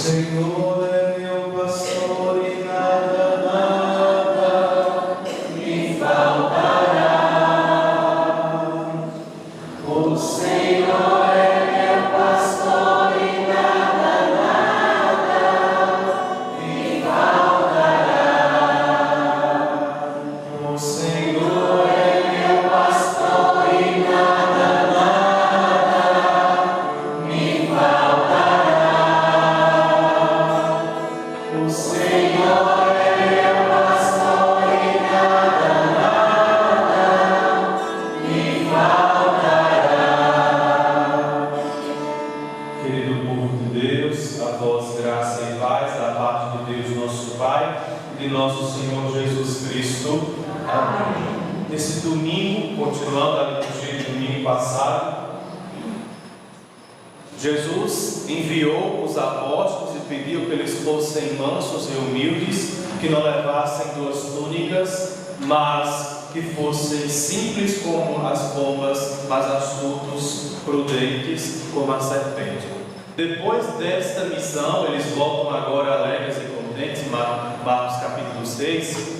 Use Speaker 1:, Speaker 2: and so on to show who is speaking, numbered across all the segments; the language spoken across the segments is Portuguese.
Speaker 1: Senhor é meu pastor e nada me faltará. O Senhor é meu pastor e nada me faltará. O Senhor é meu pastor e nada me faltará. O Senhor é meu pastor e nada me faltará. Querido povo de Deus, a vós graça e paz da parte de Deus nosso Pai e de nosso Senhor Jesus Cristo. Amém. Nesse domingo, continuando a liturgia do domingo passado, Jesus enviou os apóstolos e pediu que eles fossem mansos e humildes, que não levassem 2 túnicas, mas que fossem simples como as pombas, mas astutos, prudentes como a serpente. Depois desta missão, eles voltam agora alegres e contentes, Marcos capítulo 6,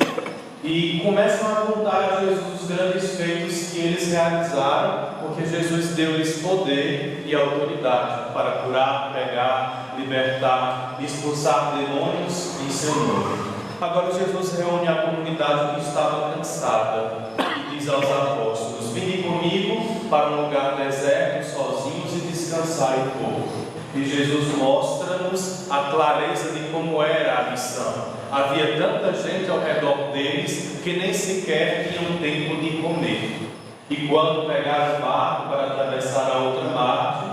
Speaker 1: e começam a contar a Jesus os grandes feitos que eles realizaram, porque Jesus deu-lhes poder e autoridade para curar, pregar, libertar, expulsar demônios em seu nome. Agora Jesus reúne a comunidade que estava cansada e diz aos apóstolos: vinde comigo para um lugar deserto, sozinhos, e descansai um pouco. E Jesus mostra-nos a clareza de como era a missão. Havia tanta gente ao redor deles que nem sequer tinham tempo de comer. E quando pegaram o barco para atravessar a outra margem,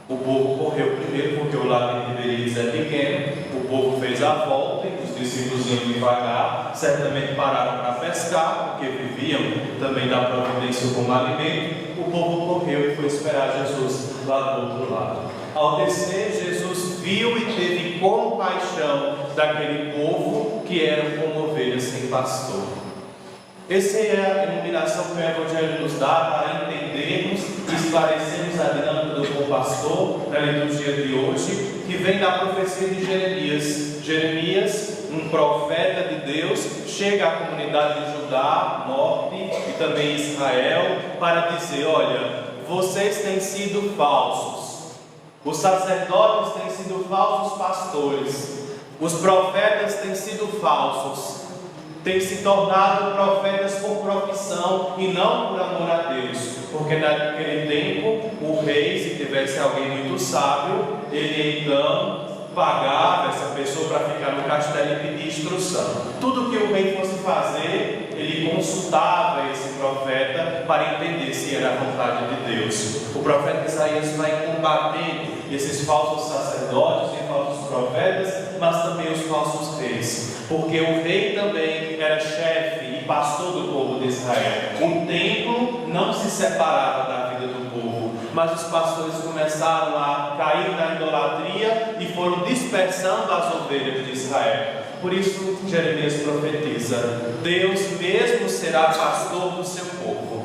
Speaker 1: o povo correu primeiro, porque o lago de Tiberíades é pequeno. O povo fez a volta e os discípulos iam devagar. Certamente pararam para pescar, porque viviam também da providência como alimento. O povo correu e foi esperar Jesus lá do outro lado. Ao descer, Jesus viu e teve compaixão daquele povo que eram como ovelhas sem pastor. Essa é a iluminação que o Evangelho nos dá para entendermos e esclarecermos a dinâmica do bom pastor na liturgia de hoje, que vem da profecia de Jeremias. Jeremias, um profeta de Deus, chega à comunidade de Judá, norte e também Israel, para dizer: olha, vocês têm sido falsos. Os sacerdotes têm sido falsos pastores, os profetas têm sido falsos, têm se tornado profetas por profissão e não por amor a Deus, porque naquele tempo o rei, se tivesse alguém muito sábio, ele então pagava essa pessoa para ficar no castelo e pedir instrução. Tudo que o rei fosse fazer, ele consultava esse profeta para entender se era a vontade de Deus. O profeta Isaías vai combatendo esses falsos sacerdotes e falsos profetas, mas também os falsos reis, porque o rei também era chefe e pastor do povo de Israel. O templo não se separava da vida do povo, mas os pastores começaram a cair na idolatria e foram dispersando as ovelhas de Israel. Por isso Jeremias profetiza: Deus mesmo será pastor do seu povo.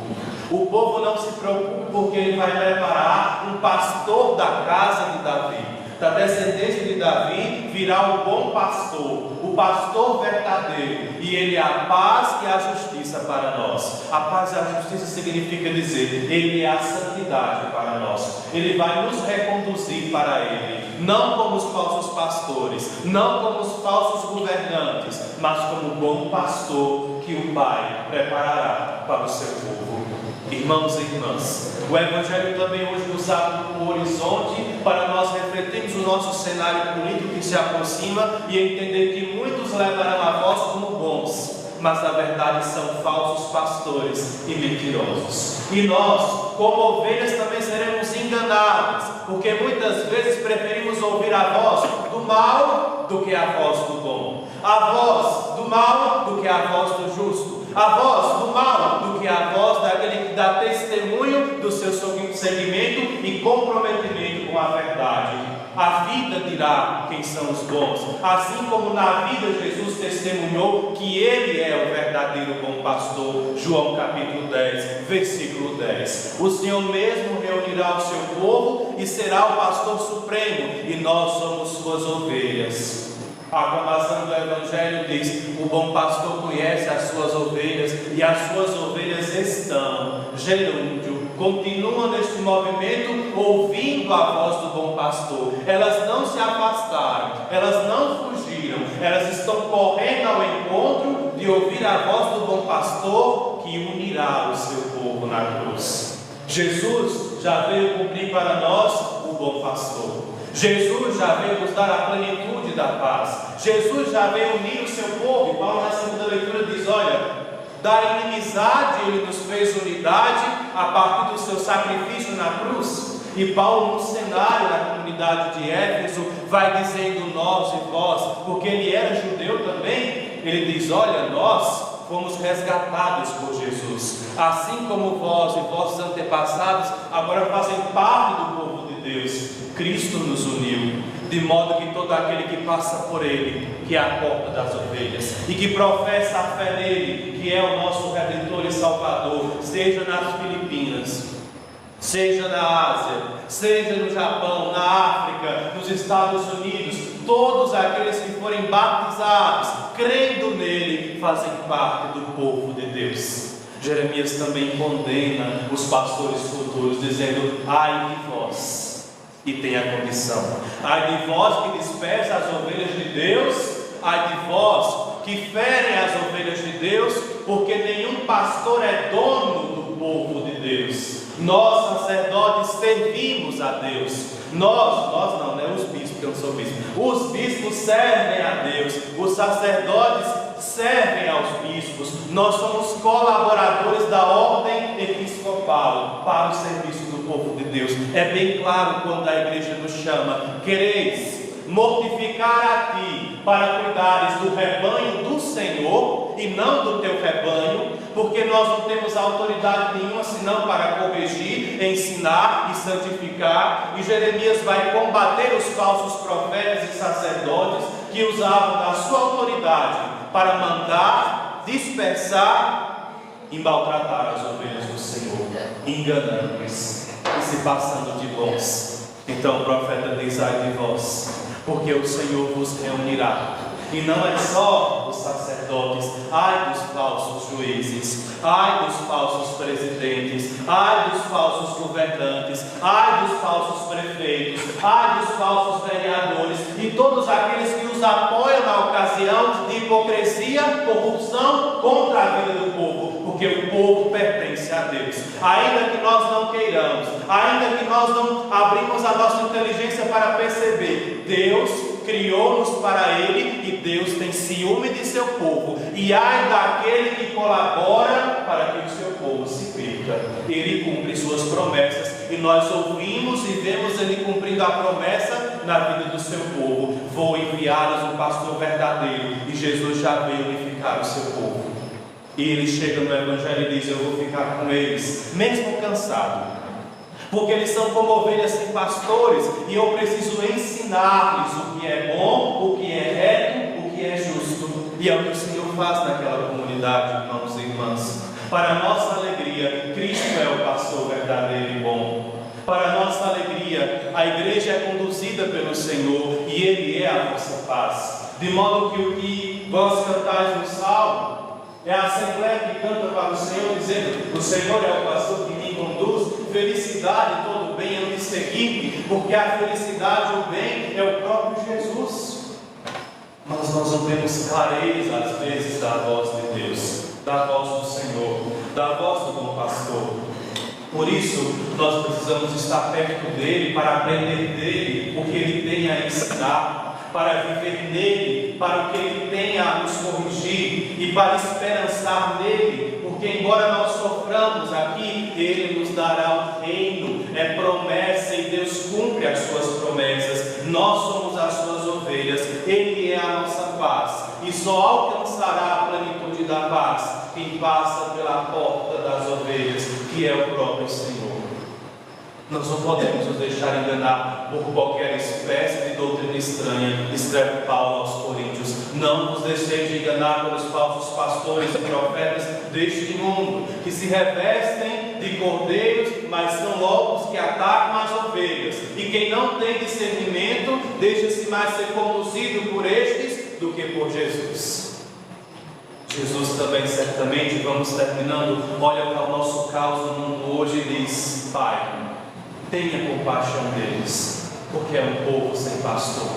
Speaker 1: O povo não se preocupe, porque ele vai preparar um pastor da casa de Davi. Da descendência de Davi virá o bom pastor, o pastor verdadeiro, e ele é a paz e a justiça para nós. A paz e a justiça significa dizer, ele é a santidade para nós. Ele vai nos reconduzir para ele, não como os falsos pastores, não como os falsos governantes, mas como o bom pastor que o Pai preparará para o seu povo. Irmãos e irmãs, o Evangelho também hoje nos abre um horizonte para nós refletirmos o nosso cenário político que se aproxima e entender que muitos levarão a vós como bons, mas na verdade são falsos pastores e mentirosos. E nós, como ovelhas, também seremos enganados, porque muitas vezes preferimos ouvir a voz do mal do que a voz do bom, a voz do mal do que a voz do justo, a voz do mal do que a voz daquele que dá testemunho do seu segmento e comprometimento com a verdade. A vida dirá quem são os bons. Assim como na vida Jesus testemunhou que Ele é o verdadeiro bom pastor. João capítulo 10, versículo 10. O Senhor mesmo reunirá o seu povo e será o pastor supremo, e nós somos suas ovelhas. A aclamação do Evangelho diz: o bom pastor conhece as suas ovelhas, e as suas ovelhas estão, gerúndio, continuam neste movimento, ouvindo a voz do bom pastor. Elas não se afastaram, elas não fugiram, elas estão correndo ao encontro de ouvir a voz do bom pastor, que unirá o seu povo na cruz. Jesus já veio cumprir para nós o bom pastor. Jesus já veio nos dar a plenitude da paz. Jesus já veio unir o seu povo. E Paulo, na segunda leitura, diz: olha, da inimizade Ele nos fez unidade a partir do seu sacrifício na cruz. E Paulo, no cenário da comunidade de Éfeso, vai dizendo nós e vós, porque ele era judeu também. Ele diz: olha, nós fomos resgatados por Jesus, assim como vós e vossos antepassados agora fazem parte do povo de Deus. Cristo nos uniu, de modo que todo aquele que passa por Ele, que é a porta das ovelhas, e que professa a fé nele, que é o nosso Redentor e Salvador, seja nas Filipinas, seja na Ásia, seja no Japão, na África, nos Estados Unidos, todos aqueles que forem batizados, crendo nele, fazem parte do povo de Deus. Jeremias também condena os pastores futuros, dizendo: ai de vós, e tem a condição, ai de vós que dispersa as ovelhas de Deus, ai de vós que ferem as ovelhas de Deus, porque nenhum pastor é dono do povo de Deus. Nós, sacerdotes, servimos a Deus. Nós não, né? Os bispos, que eu não sou bispo. Os bispos servem a Deus. Os sacerdotes servem aos bispos. Nós somos colaboradores da ordem episcopal para o serviço do povo de Deus. É bem claro quando a igreja nos chama: quereis mortificar a ti para cuidares do rebanho do Senhor e não do teu rebanho, porque nós não temos autoridade nenhuma senão para corrigir, ensinar e santificar. E Jeremias vai combater os falsos profetas e sacerdotes que usavam da sua autoridade para mandar, dispersar e maltratar as ovelhas do Senhor, enganando-os e se passando de bons. Então o profeta diz: ai de vós, porque o Senhor vos reunirá. E não é só os sacerdotes, ai dos falsos juízes, ai dos falsos presidentes, ai dos falsos governantes, ai dos falsos prefeitos, ai dos falsos vereadores e todos aqueles que os apoiam na ocasião de hipocrisia, corrupção contra a vida do povo, porque o povo pertence a Deus. Ainda que nós não queiramos, ainda que nós não abrimos a nossa inteligência para perceber, Deus criou-nos para Ele e Deus tem ciúme de seu povo. E ai daquele que colabora para que o seu povo se perca. Ele cumpre suas promessas e nós ouvimos e vemos Ele cumprindo a promessa na vida do seu povo. Vou enviá-los um pastor verdadeiro, e Jesus já veio unificar o seu povo. E ele chega no Evangelho e diz: eu vou ficar com eles, mesmo cansado, porque eles são como ovelhas sem pastores, e eu preciso ensinar-lhes o que é bom, o que é reto, o que é justo. E é o que o Senhor faz naquela comunidade, irmãos e irmãs. Para a nossa alegria, Cristo é o pastor verdadeiro e bom. Para a nossa alegria, a igreja é conduzida pelo Senhor, e Ele é a nossa paz. De modo que o que vós cantais no salmo é a assembleia que canta para o Senhor, dizendo: o Senhor é o pastor que me conduz, felicidade e todo bem eu me seguir, porque a felicidade e o bem é o próprio Jesus. Mas nós não temos clareza às vezes da voz de Deus, da voz do Senhor, da voz do bom pastor. Por isso nós precisamos estar perto dele para aprender dele o que ele tem a ensinar, para viver nele, para o que ele tem a nos corrigir e para esperançar nele, porque embora nós soframos aqui, ele nos dará um reino, é promessa, e Deus cumpre as suas promessas. Nós somos as suas ovelhas, ele é a nossa paz, e só alcançará a plenitude da paz quem passa pela porta das ovelhas, que é o próprio Senhor. Nós não podemos nos deixar enganar por qualquer espécie de doutrina estranha, escreve Paulo aos Coríntios. Não vos deixeis de enganar pelos falsos pastores e profetas deste mundo, que se revestem de cordeiros, mas são lobos que atacam as ovelhas. E quem não tem discernimento, deixa-se mais ser conduzido por estes do que por Jesus. Jesus também, certamente, vamos terminando, olha para o nosso caos no mundo hoje e diz: Pai, tenha compaixão deles, porque é um povo sem pastor.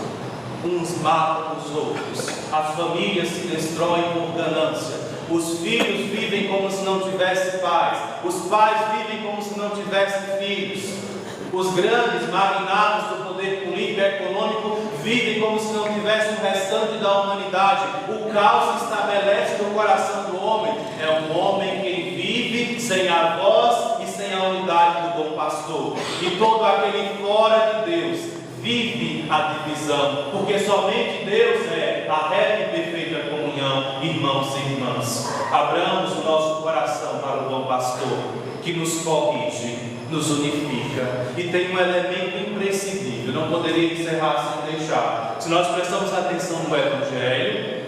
Speaker 1: Uns matam os outros, as famílias se destroem por ganância, os filhos vivem como se não tivessem pais, os pais vivem como se não tivessem filhos, os grandes magnatos do poder político e econômico vivem como se não tivessem o restante da humanidade. O caos se estabelece no coração do homem. É um homem que vive sem a voz e sem a unidade do bom pastor. E todo aquele fora de Deus vive a divisão, porque somente Deus é a reta e perfeita comunhão, irmãos e irmãs. Abramos o nosso coração para o bom pastor, que nos corrige, nos unifica e tem um elemento imprescindível. Não poderia encerrar sem deixar. Se nós prestamos atenção no Evangelho,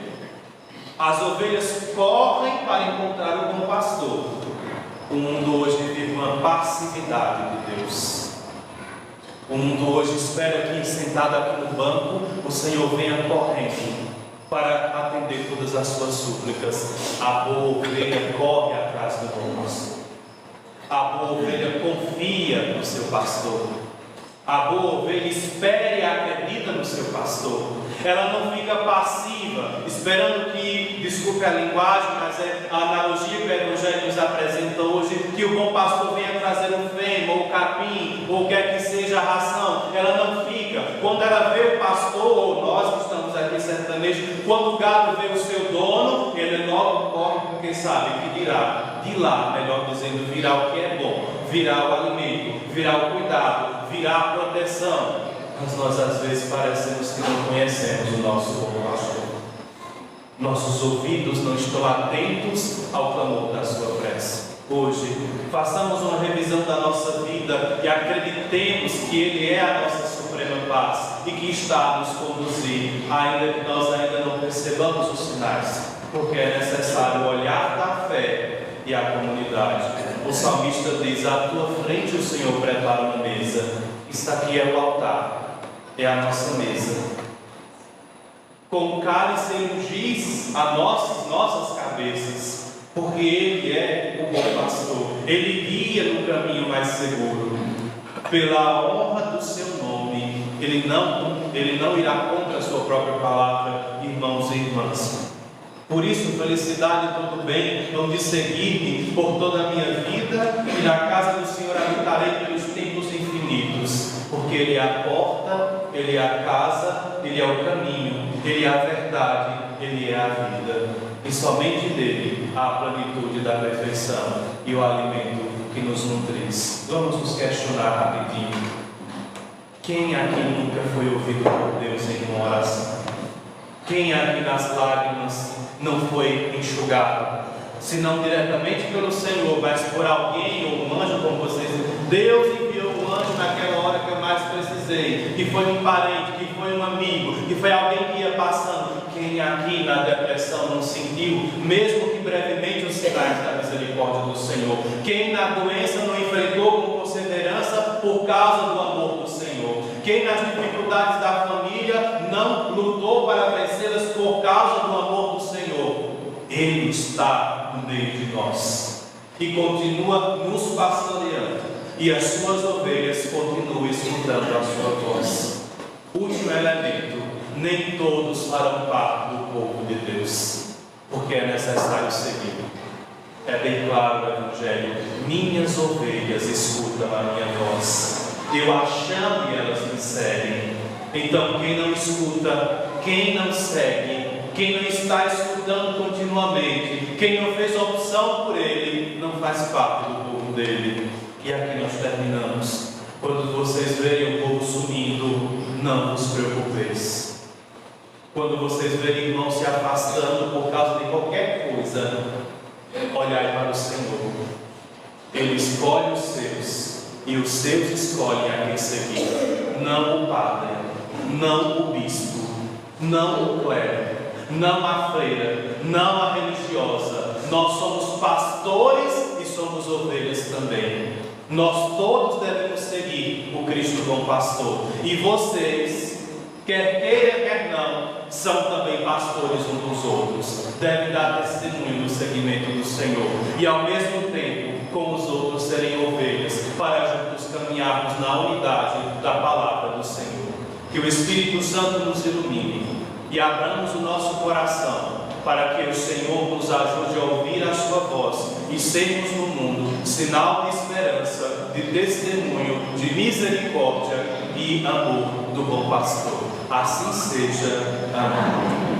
Speaker 1: as ovelhas correm para encontrar o bom pastor. O mundo hoje vive uma passividade de Deus. O mundo hoje espera que, sentado aqui no banco, o Senhor venha correndo para atender todas as suas súplicas. A boa ovelha corre atrás do bom pastor. A boa ovelha confia no seu pastor. A boa ovelha espera e acredita no seu pastor. Ela não fica passiva, esperando que, desculpe a linguagem, mas é a analogia que o Evangelho nos apresenta hoje, que o bom pastor venha trazer um fêmea, ou capim, ou quer que seja a ração. Ela não fica. Quando ela vê o pastor, ou nós que estamos aqui certamente, quando o gado vê o seu dono, ele logo corre, porque sabe que dirá, de lá, melhor dizendo, virá o que é bom, virá o alimento, virá o cuidado, virá a proteção. Mas nós às vezes parecemos que não conhecemos o nosso bom pastor. Nossos ouvidos não estão atentos ao clamor da sua prece. Hoje, façamos uma revisão da nossa vida e acreditemos que Ele é a nossa suprema paz e que está a nos conduzir, ainda que nós ainda não percebamos os sinais, porque é necessário o olhar da fé e a comunidade. O salmista diz: à tua frente o Senhor prepara uma mesa. Está aqui é o altar, é a nossa mesa. Com o cálice ele ungiz a nossas cabeças, porque Ele é o bom pastor. Ele guia no caminho mais seguro. Pela honra do seu nome, Ele não irá contra a sua própria palavra, irmãos e irmãs. Por isso, felicidade e todo bem vão de seguir-me por toda a minha vida, e na casa do Senhor habitarei pelos tempos infinitos, porque Ele é a porta, Ele é a casa, Ele é o caminho, Ele é a verdade, Ele é a vida, e somente dele há a plenitude da perfeição e o alimento que nos nutriz. Vamos nos questionar rapidinho: quem aqui nunca foi ouvido por Deus em uma oração? Quem aqui nas lágrimas não foi enxugado, se não diretamente pelo Senhor, mas por alguém ou um anjo, como vocês dizem? Deus enviou um anjo naquela hora que eu mais precisei, que foi um parente, que foi um amigo, que foi alguém que ia passando. Quem aqui na depressão não sentiu, mesmo que brevemente, os sinais da misericórdia do Senhor? Quem na doença não enfrentou com perseverança por causa do amor do Senhor? Quem nas dificuldades da família não lutou para vencê-las por causa do amor do Senhor? Ele está no meio de nós e continua nos pastoreando, e as suas ovelhas continuam escutando a sua voz. Último elemento: nem todos farão parte do povo de Deus, porque é necessário seguir. É bem claro o Evangelho: minhas ovelhas escutam a minha voz, eu a chamo e elas me seguem. Então, quem não escuta, quem não segue, quem não está escutando continuamente, quem não fez opção por Ele, não faz parte do povo dele. E aqui nós terminamos. Quando vocês verem o povo sumindo, não vos preocupeis. Quando vocês verem irmãos se afastando por causa de qualquer coisa, olhai para o Senhor. Ele escolhe os seus e os seus escolhem a quem seguir. Não o padre, não o bispo, não o clero, não a freira, não a religiosa. Nós somos pastores e somos ovelhas também. Nós todos devemos seguir o Cristo bom pastor. E vocês, quer queira, quer não, são também pastores uns dos outros. Devem dar testemunho no seguimento do Senhor. E ao mesmo tempo, com os outros serem ovelhas, para juntos caminharmos na unidade da palavra do Senhor. Que o Espírito Santo nos ilumine e abramos o nosso coração para que o Senhor nos ajude a ouvir a sua voz e sermos no mundo sinal de esperança, de testemunho, de misericórdia e amor do bom pastor. Assim seja. Amém.